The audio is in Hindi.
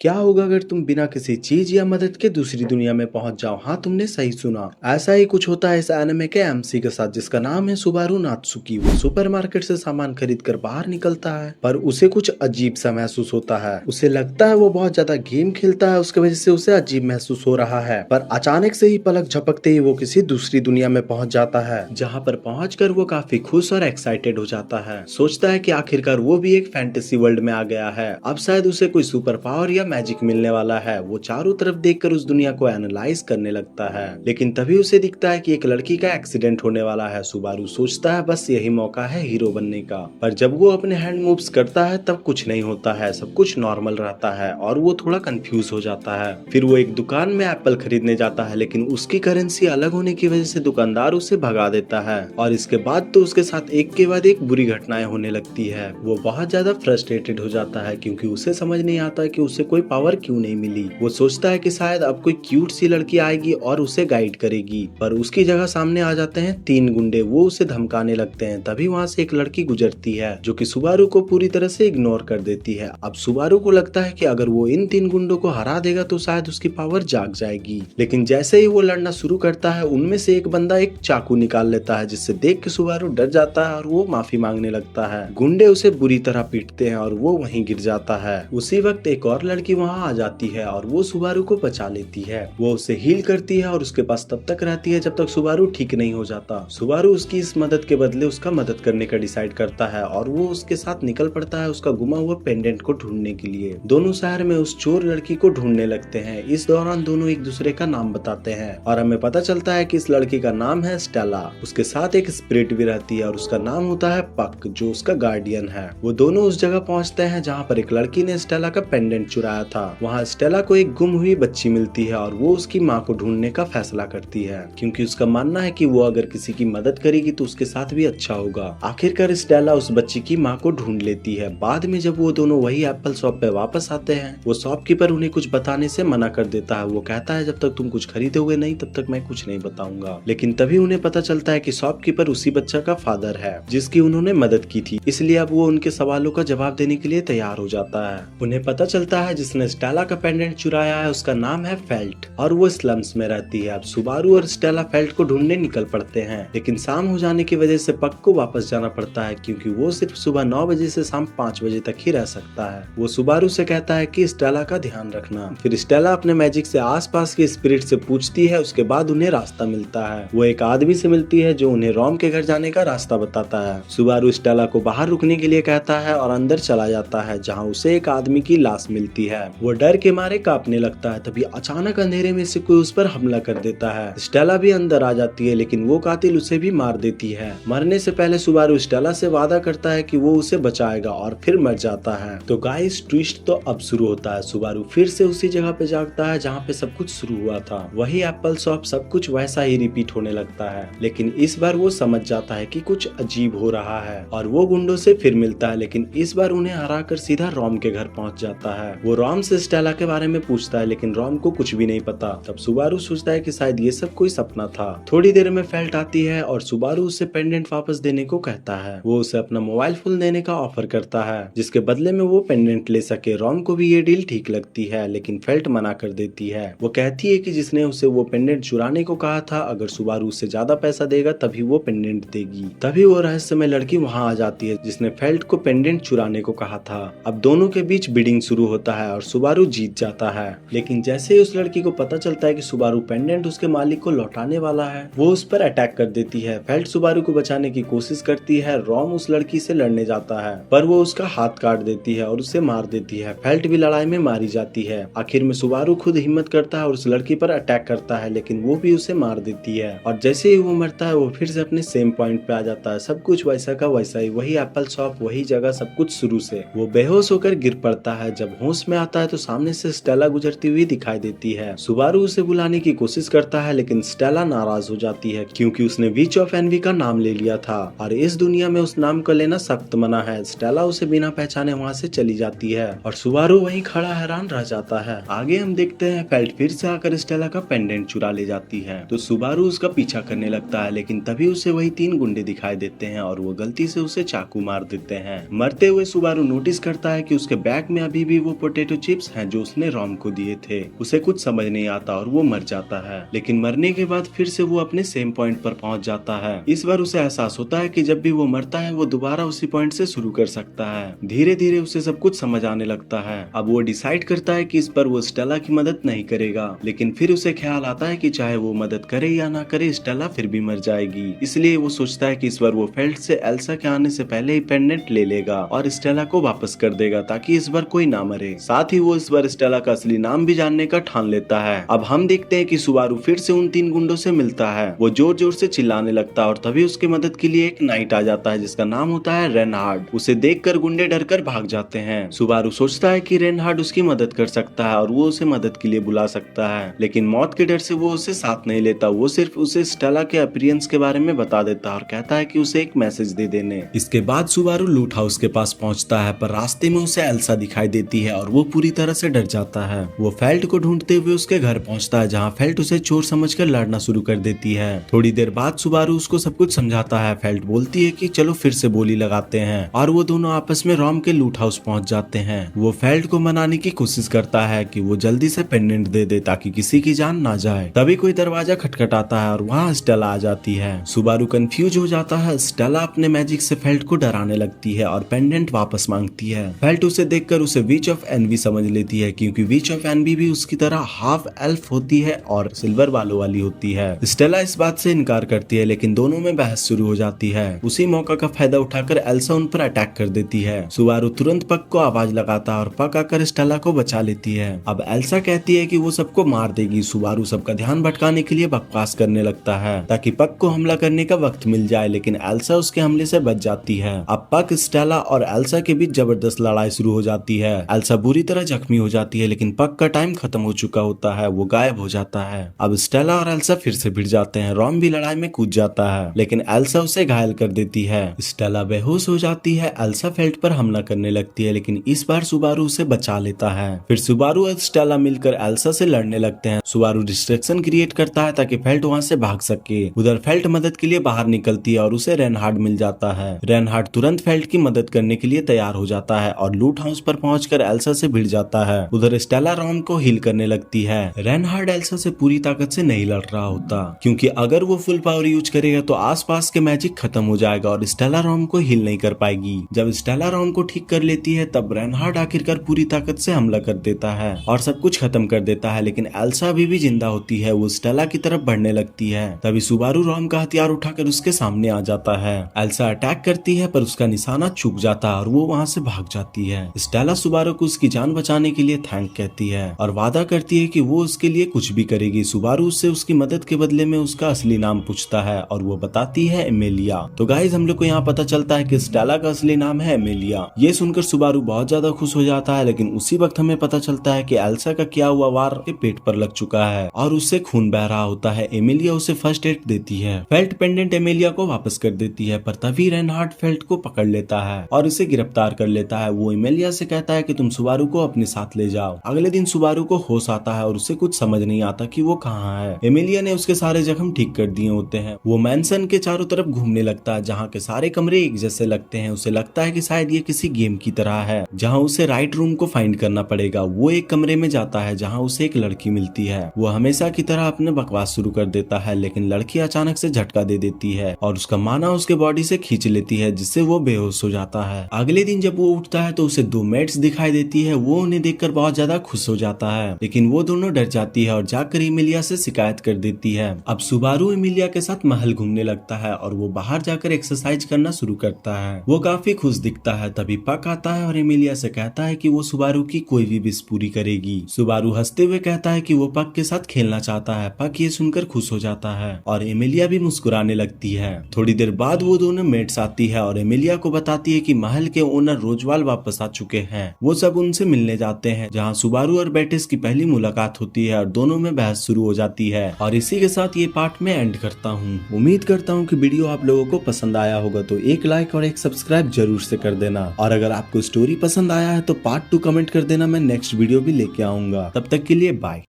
क्या होगा अगर तुम बिना किसी चीज या मदद के दूसरी दुनिया में पहुंच जाओ? हाँ, तुमने सही सुना। ऐसा ही कुछ होता है इस एनिमे के एमसी के साथ, जिसका नाम है सुबारू नात्सुकी। वो सुपरमार्केट से सामान खरीद कर बाहर निकलता है, पर उसे कुछ अजीब सा महसूस होता है। उसे लगता है वो बहुत ज्यादा गेम खेलता है, उसकी वजह से उसे अजीब महसूस हो रहा है। पर अचानक से ही पलक झपकते ही वो किसी दूसरी दुनिया में पहुंच जाता है, जहाँ पर पहुंचकर वो काफी खुश और एक्साइटेड हो जाता है। सोचता है कि आखिरकार वो भी एक फैंटेसी वर्ल्ड में आ गया है। अब शायद उसे कोई सुपर पावर या मैजिक मिलने वाला है। वो चारों तरफ देखकर उस दुनिया को एनालाइज करने लगता है, लेकिन तभी उसे दिखता है कि एक लड़की का एक्सीडेंट होने वाला है। सुबारू सोचता है बस यही मौका है हीरो बनने का, पर जब वो अपने हैंड मूव्स करता है तब कुछ नहीं होता है, सब कुछ नॉर्मल रहता है और वो थोड़ा कंफ्यूज हो जाता है। फिर वो एक दुकान में एप्पल खरीदने जाता है, लेकिन उसकी करेंसी अलग होने की वजह से दुकानदार उसे भगा देता है और इसके बाद तो उसके साथ एक के बाद एक बुरी घटनाएं होने लगती है। वो बहुत ज्यादा फ्रस्ट्रेटेड हो जाता है क्योंकि उसे समझ नहीं आता कि उसे कोई पावर क्यों नहीं मिली। वो सोचता है कि शायद अब कोई क्यूट सी लड़की आएगी और उसे गाइड करेगी, पर उसकी जगह सामने आ जाते हैं तीन गुंडे। वो उसे धमकाने लगते हैं। तभी वहाँ से एक लड़की गुजरती है जो कि सुबारू को पूरी तरह से इग्नोर कर देती है। अब सुबारू को लगता है कि अगर वो इन तीन गुंडों को हरा देगा तो शायद उसकी पावर जाग जाएगी, लेकिन जैसे ही वो लड़ना शुरू करता है उनमें से एक बंदा एक चाकू निकाल लेता है, जिससे देख के सुबारू डर जाता है और वो माफी मांगने लगता है। गुंडे उसे बुरी तरह पीटते हैं और वो वहीं गिर जाता है। उसी वक्त एक और लड़की वहां आ जाती है और वो सुबारू को बचा लेती है। वो उसे हील करती है और उसके पास तब तक रहती है जब तक सुबारू ठीक नहीं हो जाता। सुबारू उसकी इस मदद के बदले उसका मदद करने का डिसाइड करता है और वो उसके साथ निकल पड़ता है उसका गुमा हुआ पेंडेंट को ढूंढने के लिए। दोनों शहर में उस चोर लड़की को ढूंढने लगते हैं। इस दौरान दोनों एक दूसरे का नाम बताते हैं और हमें पता चलता है कि इस लड़की का नाम है स्टेला। उसके साथ एक स्पिरिट भी रहती है और उसका नाम होता है पक, जो उसका गार्डियन है। वो दोनों उस जगह पहुंचते हैं जहाँ पर एक लड़की ने स्टेला का पेंडेंट चुराया था। वहाँ स्टेला को एक गुम हुई बच्ची मिलती है और वो उसकी माँ को ढूंढने का फैसला करती है, क्योंकि उसका मानना है कि वो अगर किसी की मदद करेगी तो उसके साथ भी अच्छा होगा। आखिरकार स्टेला उस बच्ची की माँ को ढूंढ लेती है। बाद में जब वो दोनों वही एप्पल शॉप पे वापस आते हैं, वो शॉपकीपर उन्हें कुछ बताने से मना कर देता है। वो कहता है जब तक तुम कुछ खरीदोगे नहीं तब तक मैं कुछ नहीं बताऊंगा। लेकिन तभी उन्हें पता चलता है कि शॉपकीपर उसी बच्चा का फादर है जिसकी उन्होंने मदद की थी, इसलिए अब वो उनके सवालों का जवाब देने के लिए तैयार हो जाता है। उन्हें पता चलता है जिसने स्टेला का पेंडेंट चुराया है उसका नाम है फेल्ट और वो स्लम्स में रहती है। अब सुबारू और स्टेला फेल्ट को ढूंढने निकल पड़ते हैं, लेकिन शाम हो जाने की वजह से पक को वापस जाना पड़ता है क्योंकि वो सिर्फ सुबह 9 बजे से शाम 5 बजे तक ही रह सकता है। वो सुबारू से कहता है कि स्टेला का ध्यान रखना। फिर स्टेला अपने मैजिक से आसपास के स्पिरिट से पूछती है। उसके बाद उन्हें रास्ता मिलता है। वो एक आदमी से मिलती है जो उन्हें रोम के घर जाने का रास्ता बताता है। सुबारू स्टेला को बाहर रुकने के लिए कहता है और अंदर चला जाता है, जहाँ उसे एक आदमी की लाश मिलती है। वो डर के मारे कांपने लगता है। तभी अचानक अंधेरे में से कोई उस पर हमला कर देता है। स्टेला भी अंदर आ जाती है, लेकिन वो कातिल उसे भी मार देती है। मरने से पहले सुबारू स्टेला से वादा करता है कि वो उसे बचाएगा और फिर मर जाता है। तो गाइस, ट्विस्ट तो अब शुरू होता है। सुबारू फिर से उसी जगह पे जागता है जहाँ पे सब कुछ शुरू हुआ था। वही एप्पल शॉप, सब कुछ वैसा ही रिपीट होने लगता है, लेकिन इस बार वो समझ जाता है कि कुछ अजीब हो रहा है और वो गुंडों से फिर मिलता है, लेकिन इस बार उन्हें हराकर सीधा रोम के घर पहुंच जाता है। वो रोम से स्टेला के बारे में पूछता है, लेकिन रोम को कुछ भी नहीं पता। तब सुबारू सोचता है कि शायद ये सब कोई सपना था। थोड़ी देर में फेल्ट आती है और सुबारू उसे पेंडेंट वापस देने को कहता है। वो उसे अपना मोबाइल फोन देने का ऑफर करता है, जिसके बदले में वो पेंडेंट ले सके। रोम को भी ये डील ठीक लगती है, लेकिन फेल्ट मना कर देती है। वो कहती है कि जिसने उसे वो पेंडेंट चुराने को कहा था, अगर सुबारू उससे ज्यादा पैसा देगा तभी वो पेंडेंट देगी। तभी वो रहस्यमय लड़की वहाँ आ जाती है जिसने फेल्ट को पेंडेंट चुराने को कहा था। अब दोनों के बीच बिडिंग शुरू होता है और सुबारू जीत जाता है, लेकिन जैसे ही उस लड़की को पता चलता है कि सुबारू पेंडेंट उसके मालिक को लौटाने वाला है, वो उस पर अटैक कर देती है। फेल्ट सुबारू को बचाने की कोशिश करती है। रोम उस लड़की से लड़ने जाता है, पर वो उसका हाथ काट देती है और उसे मार देती है। फेल्ट भी लड़ाई में मारी जाती है। आखिर में सुबारू खुद हिम्मत करता है और उस लड़की पर अटैक करता है, लेकिन वो भी उसे मार देती है। और जैसे ही वो मरता है वो फिर से अपने सेम पॉइंट पे आ जाता है। सब कुछ वैसा का वैसा ही, वही एप्पल शॉप, वही जगह, सब कुछ शुरू से। वो बेहोश होकर गिर पड़ता है। जब होश में आता है तो सामने से स्टेला गुजरती हुई दिखाई देती है। सुबारू उसे बुलाने की कोशिश करता है, लेकिन स्टेला नाराज हो जाती है क्योंकि उसने विच ऑफ एनवी का नाम ले लिया था और इस दुनिया में उस नाम को लेना सख्त मना है। स्टेला उसे बिना पहचाने वहाँ से चली जाती है और सुबारू वहीं खड़ा हैरान रह जाता है। आगे हम देखते हैं फेल्ट फिर से आकर स्टेला का पेंडेंट चुरा ले जाती है, तो सुबारू उसका पीछा करने लगता है, लेकिन तभी उसे वही तीन गुंडे दिखाई देते हैं और वो गलती से उसे चाकू मार देते हैं। मरते हुए सुबारू नोटिस करता है कि उसके बैग में अभी भी वो पोटैटो पोटैटो चिप्स हैं जो उसने रॉम को दिए थे। उसे कुछ समझ नहीं आता और वो मर जाता है, लेकिन मरने के बाद फिर से वो अपने सेम पॉइंट पर पहुंच जाता है। इस बार उसे एहसास होता है कि जब भी वो मरता है वो दोबारा उसी पॉइंट से शुरू कर सकता है। धीरे धीरे उसे सब कुछ समझ आने लगता है। अब वो डिसाइड करता है कि इस पर वो स्टेला की मदद नहीं करेगा, लेकिन फिर उसे ख्याल आता है कि चाहे वो मदद करे या ना करे स्टेला फिर भी मर जाएगी। इसलिए वो सोचता है कि इस बार वो फेल्ट से एल्सा के आने से पहले ही पेंडेंट ले लेगा और स्टेला को वापस कर देगा ताकि इस बार कोई ना मरे। साथ ही वो इस बार स्टेला का असली नाम भी जानने का ठान लेता है। अब हम देखते हैं कि सुबारू फिर से उन 3 गुंडों से मिलता है। वो जोर जोर से चिल्लाने लगता है और तभी उसकी मदद के लिए एक नाइट आ जाता है जिसका नाम होता है रेनहार्ड। उसे देखकर गुंडे डरकर भाग जाते हैं। सुबारू सोचता है कि रेनहार्ड उसकी मदद कर सकता है और वो उसे मदद के लिए बुला सकता है, लेकिन मौत के डर से वो उसे साथ नहीं लेता। वो सिर्फ उसे स्टेला के अपीयरेंस के बारे में बता देता है और कहता है कि उसे एक मैसेज दे देने। इसके बाद सुबारू लूट हाउस के पास पहुंचता है, पर रास्ते में उसे एल्सा दिखाई देती है और वो पूरी तरह से डर जाता है। वो फेल्ट को ढूंढते हुए उसके घर पहुंचता है, जहां फेल्ट उसे चोर समझकर लड़ना शुरू कर देती है। थोड़ी देर बाद सुबारू उसको सब कुछ समझाता है। फेल्ट बोलती है कि चलो फिर से बोली लगाते हैं और वो दोनों आपस में रॉम के लूट हाउस पहुंच जाते हैं। वो फेल्ट को मनाने की कोशिश करता है कि वो जल्दी से पेंडेंट दे दे ताकि किसी की जान ना जाए। तभी कोई दरवाजा खटखटाता है और वहाँ स्टेला आ जाती है। सुबारू कंफ्यूज हो जाता है। स्टेला अपने मैजिक से फेल्ट को डराने लगती है और पेंडेंट वापस मांगती है। फेल्ट उसे देखकर उसे विच ऑफ एनवी समझ लेती है, क्योंकि विच ऑफ एनवी भी उसकी तरह हाफ एल्फ होती है और सिल्वर बालों वाली होती है। स्टेला इस बात से इनकार करती है, लेकिन दोनों में बहस शुरू हो जाती है। उसी मौका का फायदा उठाकर एल्सा उन पर अटैक कर देती है। सुबारू तुरंत पक को आवाज लगाता है और पक आकर स्टेला को बचा लेती है। अब एल्सा कहती है कि वो सबको मार देगी। सुबारू सबका ध्यान भटकाने के लिए बकवास करने लगता है ताकि पक को हमला करने का वक्त मिल जाए, लेकिन एल्सा उसके हमले से बच जाती है। अब पक, स्टेला और एल्सा के बीच जबरदस्त लड़ाई शुरू हो जाती है। एल्सा बुरी तरह जख्मी हो जाती है, लेकिन पक का टाइम खत्म हो चुका होता है। वो गायब हो जाता है। अब स्टेला और एल्सा फिर से भिड़ जाते हैं। रॉम भी लड़ाई में कूद जाता है, लेकिन एल्सा उसे घायल कर देती है। स्टेला बेहोश हो जाती है। एल्सा फेल्ट पर हमला करने लगती है, लेकिन इस बार सुबारू उसे बचा लेता है। फिर सुबारू और स्टेला मिलकर एल्सा से लड़ने लगते हैं। सुबारू डिस्ट्रैक्शन क्रिएट करता है ताकि फेल्ट वहाँ से भाग सके। उधर फेल्ट मदद के लिए बाहर निकलती है और उसे रेनहार्ड मिल जाता है। रेनहार्ड तुरंत फेल्ट की मदद करने के लिए तैयार हो जाता है और लूट हाउस पर पहुंचकर एल्सा से भिड़ जाता है। उधर स्टेला रॉम को हील करने लगती है। रेनहार्ड एल्सा से पूरी ताकत से नहीं लड़ रहा होता, क्योंकि अगर वो फुल पावर यूज करेगा तो आसपास के मैजिक खत्म हो जाएगा और स्टेला रॉम को हील नहीं कर पाएगी। जब स्टेला रॉम को ठीक कर लेती है तब रेनहार्ड आखिरकार पूरी ताकत से हमला कर देता है और सब कुछ खत्म कर देता है, लेकिन एल्सा अभी भी जिंदा होती है। वो स्टेला की तरफ बढ़ने लगती है। तभी सुबारू रॉम का हथियार उठाकर उसके सामने आ जाता है। एल्सा अटैक करती है पर उसका निशाना चूक जाता है और वो वहाँ से भाग जाती है। स्टेला सुबारू को उसकी जान बचाने के लिए थैंक कहती है और वादा करती है कि वो उसके लिए कुछ भी करेगी। सुबारू उससे उसकी मदद के बदले में उसका असली नाम पूछता है और वो बताती है एमेलिया। तो गाइस, हम लोग को यहाँ पता चलता है कि स्टेला का असली नाम है एमेलिया। ये सुनकर सुबारू बहुत ज्यादा खुश हो जाता है, लेकिन उसी वक्त हमें पता चलता है कि एल्सा का किया हुआ वार के पेट पर लग चुका है और उससे खून बह रहा होता है। एमेलिया उसे फर्स्ट एड देती है। फेल्ट पेंडेंट एमेलिया को वापस कर देती है, पर तभी रेनहार्ड फेल्ट को पकड़ लेता है और उसे गिरफ्तार कर लेता है। वो एमेलिया से कहता है कि तुम सुबारू को अपने साथ ले जाओ। अगले दिन सुबारू को होश आता है और उसे कुछ समझ नहीं आता कि वो कहाँ है। एमेलिया ने उसके सारे जख्म ठीक कर दिए होते हैं। वो मैंसन के चारों तरफ घूमने लगता है, जहाँ के सारे कमरे एक जैसे लगते हैं। उसे लगता है कि शायद ये किसी गेम की तरह है, जहाँ उसे राइट रूम को फाइंड करना पड़ेगा। वो एक कमरे में जाता है जहाँ उसे एक लड़की मिलती है। वो हमेशा की तरह अपने बकवास शुरू कर देता है, लेकिन लड़की अचानक से झटका दे देती है और उसका माना उसके बॉडी से खींच लेती है, जिससे वो बेहोश हो जाता है। अगले दिन जब वो उठता है तो उसे 2 मेट्स दिखाई देती है। वो उन्हें देखकर बहुत ज्यादा खुश हो जाता है, लेकिन वो दोनों डर जाती है और जाकर एमिलिया से शिकायत कर देती है। अब सुबारू एमिलिया के साथ महल घूमने लगता है और वो बाहर जाकर एक्सरसाइज करना शुरू करता है। वो काफी खुश दिखता है। तभी पक आता है और एमिलिया से कहता है कि वो सुबारू की कोई भी विश पूरी करेगी। सुबारू हंसते हुए कहता है कि वो पक के साथ खेलना चाहता है। पक ये सुनकर खुश हो जाता है और एमिलिया भी मुस्कुराने लगती है। थोड़ी देर बाद वो दोनों मेट्स आती है और एमिलिया को बताती है कि महल के ओनर रोजवाल वापस आ चुके हैं। वो सब उनसे मिलने जाते हैं, जहाँ सुबारू और बेटिस की पहली मुलाकात होती है और दोनों में बहस शुरू हो जाती है। और इसी के साथ ये पार्ट में एंड करता हूँ। उम्मीद करता हूँ कि वीडियो आप लोगों को पसंद आया होगा, तो एक लाइक और एक सब्सक्राइब जरूर से कर देना। और अगर आपको स्टोरी पसंद आया है तो पार्ट 2 कमेंट कर देना। मैं नेक्स्ट वीडियो भी लेके आऊंगा। तब तक के लिए बाय।